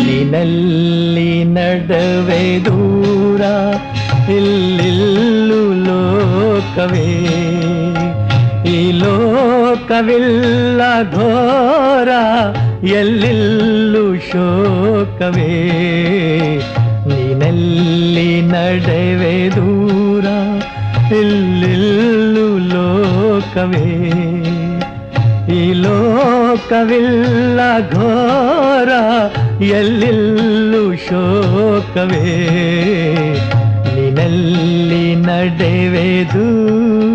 ನಿನ್ನಲ್ಲಿ ನಡುವೆ ದೂರ ಇಲ್ಲಿಲ್ಲು ಲೋಕವೇ ಈ ಲೋಕವಿಲ್ಲ ಘೋರ ಎಲ್ಲಿಲ್ಲು ಶೋಕವೇ ನಿನ್ನಲ್ಲಿ ನಡುವೆ ದೂರ ಇಲ್ಲಿಲ್ಲು ಲೋಕವೇ ಈ ಲೋಕವಿಲ್ಲ ಘೋರ ಎಲ್ಲಿಲ್ಲು ಶೋಕವೇ ನಿನ್ನಲ್ಲಿ ನಡೆವೆ ದೂರ